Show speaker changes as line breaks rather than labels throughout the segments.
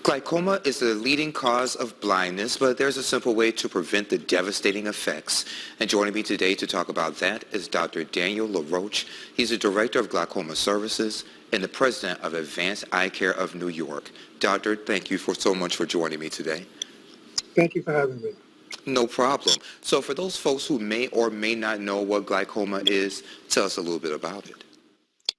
Glaucoma is the leading cause of blindness, but there's a simple way to prevent the devastating effects. And joining me today to talk about that is Dr. Daniel Laroche. He's the Director of Glaucoma Services and the President of Advanced Eye Care of New York. Doctor, thank you so much for joining me today.
Thank you for having me.
No problem. So for those folks who may or may not know what glaucoma is, tell us a little bit about it.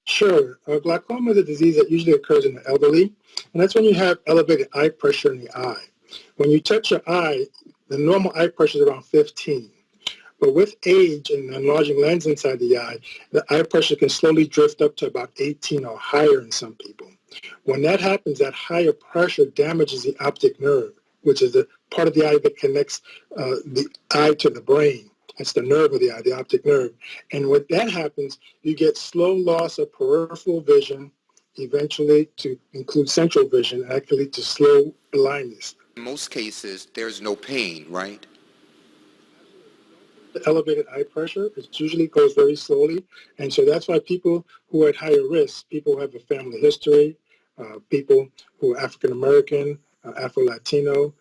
Sure. Glaucoma is a disease that usually occurs in the elderly, and that's when you have elevated eye pressure in the eye. When you touch your eye, the normal eye pressure is around 15. But with age and enlarging lens inside the eye pressure can slowly drift up to about 18 or higher in some people. When that happens, that higher pressure damages the optic nerve, which is the part of the eye that connects the eye to the brain. That's the nerve of the eye, the optic nerve. And when that happens, you get slow loss of peripheral vision, eventually to include central vision, actually to slow blindness.
In most cases, there's no pain, right?
The elevated eye pressure, it usually goes very slowly. And so that's why people who are at higher risk, people who have a family history, people who are African-American, Afro-Latino,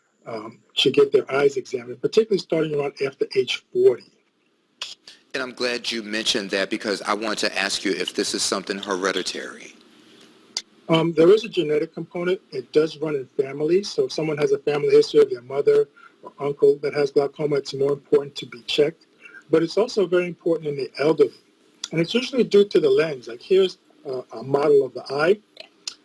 should get their eyes examined, particularly starting around after age 40.
And I'm glad you mentioned that because I wanted to ask you if this is something hereditary.
There is a genetic component. It does run in families. So if someone has a family history of their mother or uncle that has glaucoma, it's more important to be checked. But it's also very important in the elderly. And it's usually due to the lens. Like here's a model of the eye.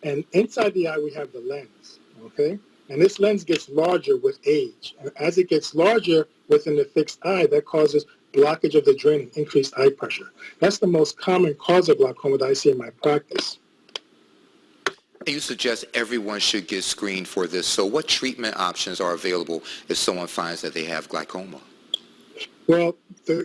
And inside the eye, we have the lens, okay? And this lens gets larger with age. And as it gets larger within the fixed eye, that causes blockage of the drain and increased eye pressure. That's the most common cause of glaucoma that I see in my practice.
And you suggest everyone should get screened for this. So what treatment options are available if someone finds that they have glaucoma?
Well,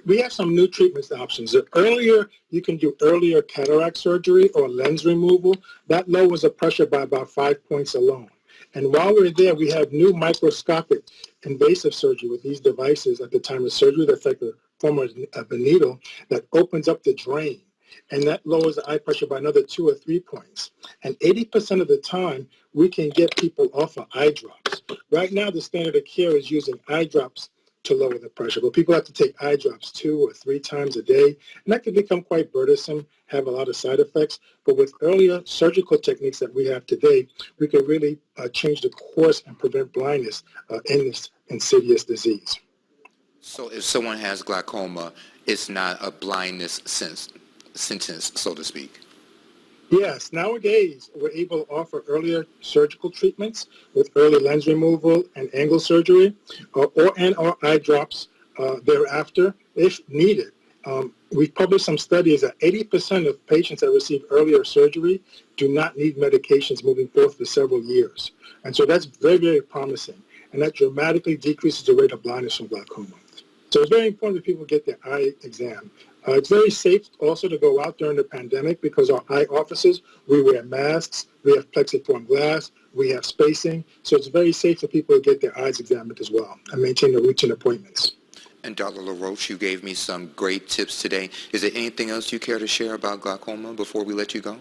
we have some new treatment options. Earlier, you can do earlier cataract surgery or lens removal. That lowers the pressure by about 5 points alone. And while we're there, we have new microscopic invasive surgery with these devices at the time of surgery that's like a form of a needle that opens up the drain. And that lowers the eye pressure by another 2 or 3 points. And 80% of the time, we can get people off of eye drops. Right now, the standard of care is using eye drops to lower the pressure, but people have to take eye drops 2 or 3 times a day, and that can become quite burdensome, have a lot of side effects. But with earlier surgical techniques that we have today, we can really change the course and prevent blindness in this insidious disease.
So if someone has glaucoma, it's not a blindness sentence, so to speak.
Yes, nowadays we're able to offer earlier surgical treatments with early lens removal and angle surgery, or eye drops thereafter if needed. We've published some studies that 80% of patients that receive earlier surgery do not need medications moving forth for several years. And so that's very, very promising. And that dramatically decreases the rate of blindness from glaucoma. So it's very important that people get their eye exam. It's very safe also to go out during the pandemic because our eye offices, we wear masks, we have plexiform glass, we have spacing. So it's very safe for people to get their eyes examined as well and maintain their routine appointments.
And Dr. Laroche, you gave me some great tips today. Is there anything else you care to share about glaucoma before we let you go?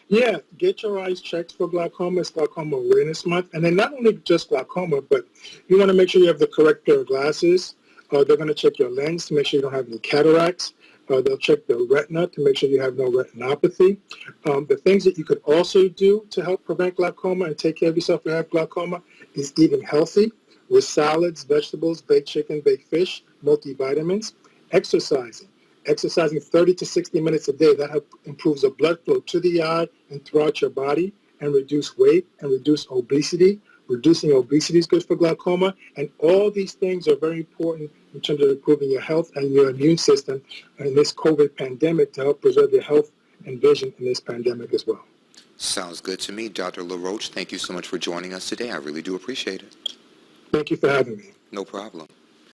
Yeah, get your eyes checked for glaucoma. It's Glaucoma Awareness Month. And then not only just glaucoma, but you want to make sure you have the correct pair of glasses. They're going to check your lens to make sure you don't have any cataracts. They'll check the retina to make sure you have no retinopathy. The things that you could also do to help prevent glaucoma and take care of yourself if you have glaucoma is eating healthy with salads, vegetables, baked chicken, baked fish, multivitamins, exercising 30 to 60 minutes a day. That improves the blood flow to the eye and throughout your body and reduce weight and reduce obesity. Reducing obesity is good for glaucoma, and all these things are very important in terms of improving your health and your immune system in this COVID pandemic to help preserve your health and vision in this pandemic as well.
Sounds good to me. Dr. Laroche, thank you so much for joining us today. I really do appreciate it.
Thank you for having me.
No problem.